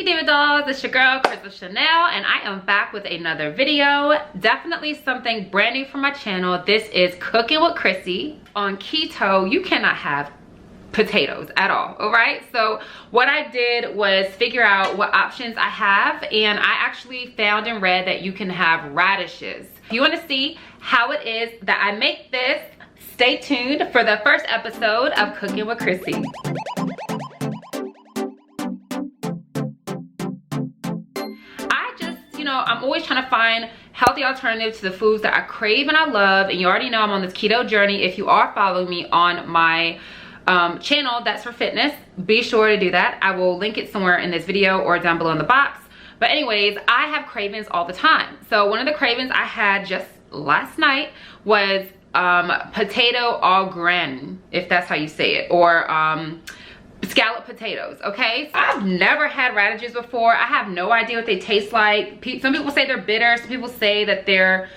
Diva Dolls, it's your girl CRYSTALCHANEL, and I am back with another video. Definitely something brand new for my channel. This is Cooking with Crissy. On keto, you cannot have potatoes at all right? So what I did was figure out what options I have, and I actually found and read that you can have radishes. If you want to see how it is that I make this, stay tuned for the first episode of Cooking with Crissy. I'm always trying to find healthy alternatives to the foods that I crave and I love, and you already know I'm on this keto journey. If you are following me on my channel that's for fitness, be sure to do that. I will link it somewhere in this video or down below in the box. But anyways, I have cravings all the time. So one of the cravings I had just last night was potato au gratin, if that's how you say it, or scalloped potatoes. Okay, so I've never had radishes before. I have no idea what they taste like. Some people say they're bitter, some people say that they're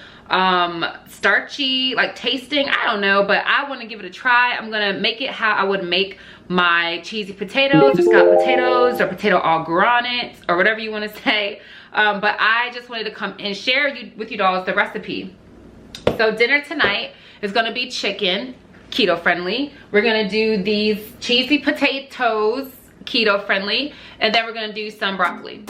starchy, like tasting. I don't know, but I want to give it a try. I'm gonna make it how I would make my cheesy potatoes or scalloped potatoes or potato au gratin or whatever you want to say. But I just wanted to come and share with you dolls the recipe. So dinner tonight is going to be chicken, keto friendly. We're gonna do these cheesy potatoes, keto friendly, and then we're gonna do some broccoli.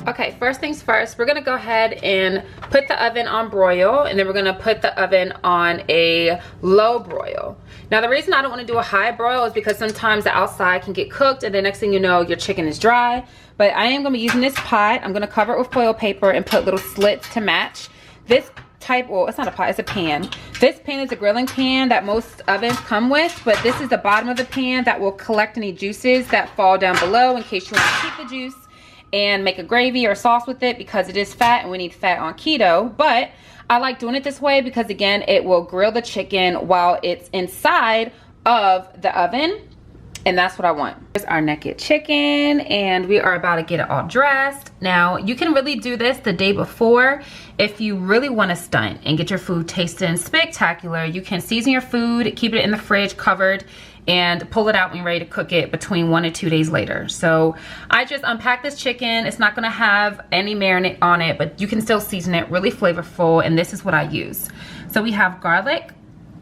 Okay, first things first, we're gonna go ahead and put the oven on broil, and then we're gonna put the oven on a low broil. Now the reason I don't want to do a high broil is because sometimes the outside can get cooked and the next thing you know your chicken is dry. But I am going to be using this pot. I'm going to cover it with foil paper and put little slits to match. This type, well, it's not a pot, it's a pan. This pan is a grilling pan that most ovens come with, but this is the bottom of the pan that will collect any juices that fall down below in case you want to keep the juice and make a gravy or sauce with it, because it is fat and we need fat on keto. But I like doing it this way because again, it will grill the chicken while it's inside of the oven, and that's what I want. Here's our naked chicken, and we are about to get it all dressed. Now you can really do this the day before if you really want to stunt and get your food tasting spectacular. You can season your food, keep it in the fridge covered, and pull it out when you're ready to cook it between 1 to 2 days later. So I just unpacked this chicken. It's not gonna have any marinade on it, but you can still season it, really flavorful, and this is what I use. So we have garlic,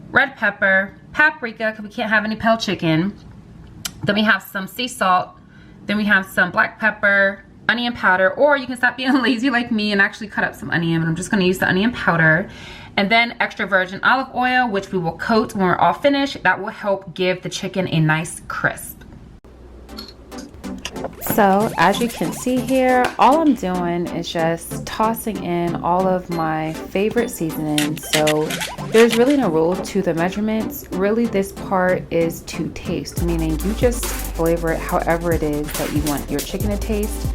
red pepper, paprika, because we can't have any pale chicken. Then we have some sea salt. Then we have some black pepper, onion powder, or you can stop being lazy like me and actually cut up some onion, but I'm just gonna use the onion powder. And then extra virgin olive oil, which we will coat when we're all finished. That will help give the chicken a nice crisp. So as you can see here, all I'm doing is just tossing in all of my favorite seasonings. So there's really no rule to the measurements. Really, this part is to taste, meaning you just flavor it however it is that you want your chicken to taste.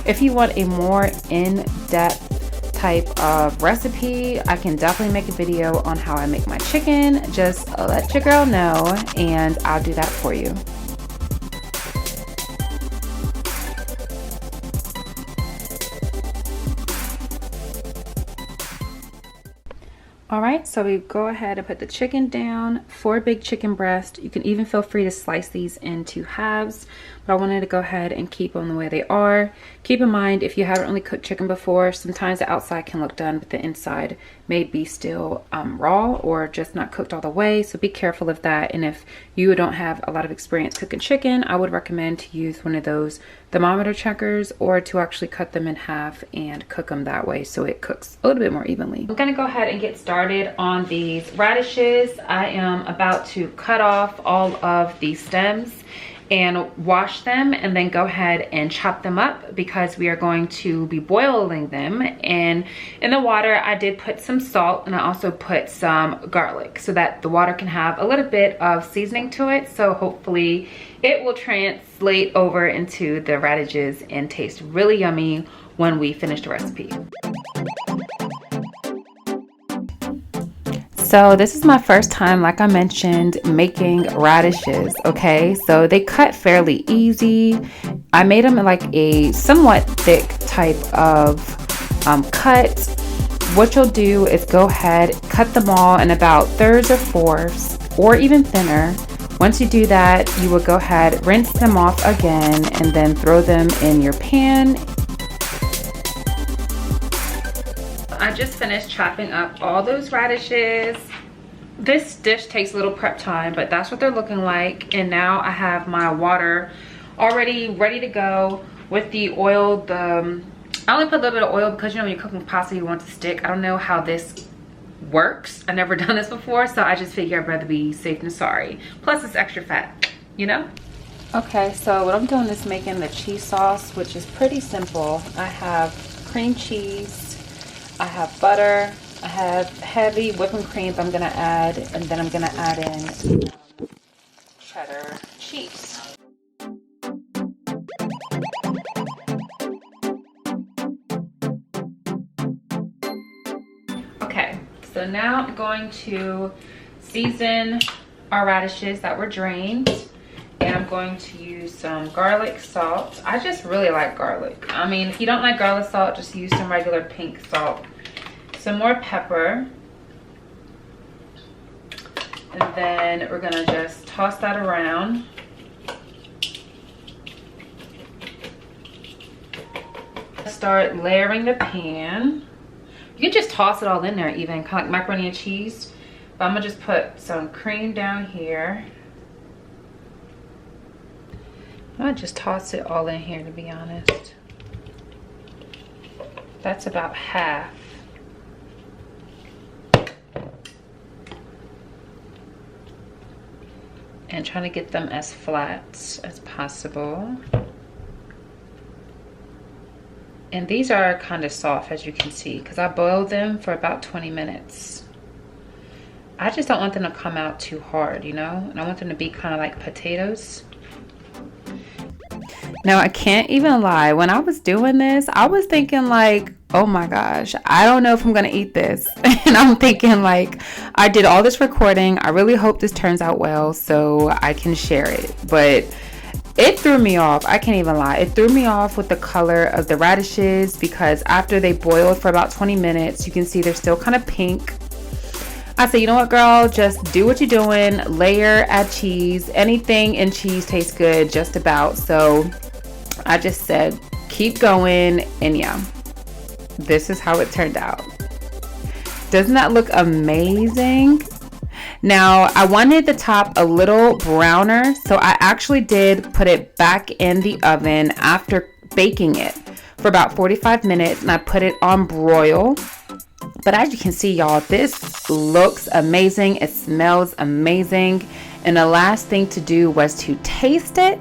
If you want a more in-depth type of recipe, I can definitely make a video on how I make my chicken. Just let your girl know and I'll do that for you. All right, so we go ahead and put the chicken down. 4 big chicken breasts. You can even feel free to slice these into halves, but I wanted to go ahead and keep them the way they are. Keep in mind, if you haven't really cooked chicken before, sometimes the outside can look done, but the inside may be still raw or just not cooked all the way. So be careful of that. And if you don't have a lot of experience cooking chicken, I would recommend to use one of those thermometer checkers, or to actually cut them in half and cook them that way so it cooks a little bit more evenly. I'm gonna go ahead and get started on these radishes. I am about to cut off all of the stems and wash them, and then go ahead and chop them up because we are going to be boiling them. And in the water I did put some salt, and I also put some garlic so that the water can have a little bit of seasoning to it. So hopefully it will translate over into the radishes and taste really yummy when we finish the recipe. So this is my first time, like I mentioned, making radishes, okay? So they cut fairly easy. I made them in like a somewhat thick type of cut. what you'll do is go ahead, cut them all in about thirds or fourths, or even thinner. Once you do that, you will go ahead, rinse them off again, and then throw them in your pan. I just finished chopping up all those radishes. This dish takes a little prep time, but that's what they're looking like. And now I have my water already ready to go with the oil. I only put a little bit of oil because, you know, when you're cooking pasta, you want it to stick. I don't know how this works. I've never done this before, so I just figure I'd rather be safe than sorry. Plus, it's extra fat, you know? Okay, so what I'm doing is making the cheese sauce, which is pretty simple. I have cream cheese, I have butter, I have heavy whipping cream I'm gonna add, and then I'm gonna add in cheddar cheese. Okay, so now I'm going to season our radishes that were drained, and I'm going to use some garlic salt. I just really like garlic. I mean, if you don't like garlic salt, just use some regular pink salt. Some more pepper, and then we're gonna just toss that around. Start layering the pan. You can just toss it all in there, even kind of like macaroni and cheese, but I'm gonna just put some cream down here. I'm gonna just toss it all in here, to be honest. That's about half. And trying to get them as flat as possible. And these are kind of soft, as you can see, because I boiled them for about 20 minutes. I just don't want them to come out too hard, you know? And I want them to be kind of like potatoes. Now, I can't even lie. When I was doing this, I was thinking like, oh my gosh, I don't know if I'm gonna eat this. And I'm thinking like, I did all this recording. I really hope this turns out well so I can share it. But it threw me off. I can't even lie. It threw me off with the color of the radishes, because after they boiled for about 20 minutes, you can see they're still kind of pink. I said, you know what, girl, just do what you're doing. Layer, add cheese. Anything in cheese tastes good, just about. So I just said, keep going. And yeah, this is how it turned out. Doesn't that look amazing? Now, I wanted the top a little browner, so I actually did put it back in the oven after baking it for about 45 minutes, and I put it on broil. But as you can see, y'all, this looks amazing. It smells amazing. And the last thing to do was to taste it.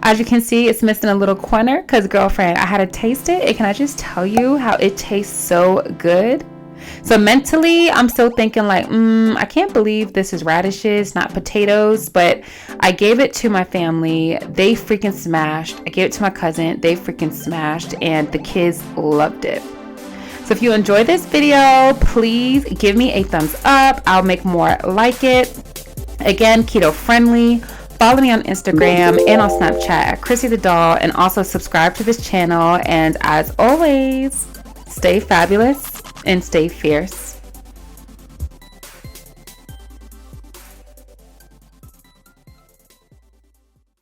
As you can see, it's missing a little corner because, girlfriend, I had to taste it. And can I just tell you how it tastes so good? So mentally, I'm still thinking like, I can't believe this is radishes, not potatoes. But I gave it to my family. They freaking smashed. I gave it to my cousin. They freaking smashed. And the kids loved it. So if you enjoyed this video, please give me a thumbs up. I'll make more like it. Again, keto friendly. Follow me on Instagram and on Snapchat at Crissy the Doll, and also subscribe to this channel. And as always, stay fabulous and stay fierce.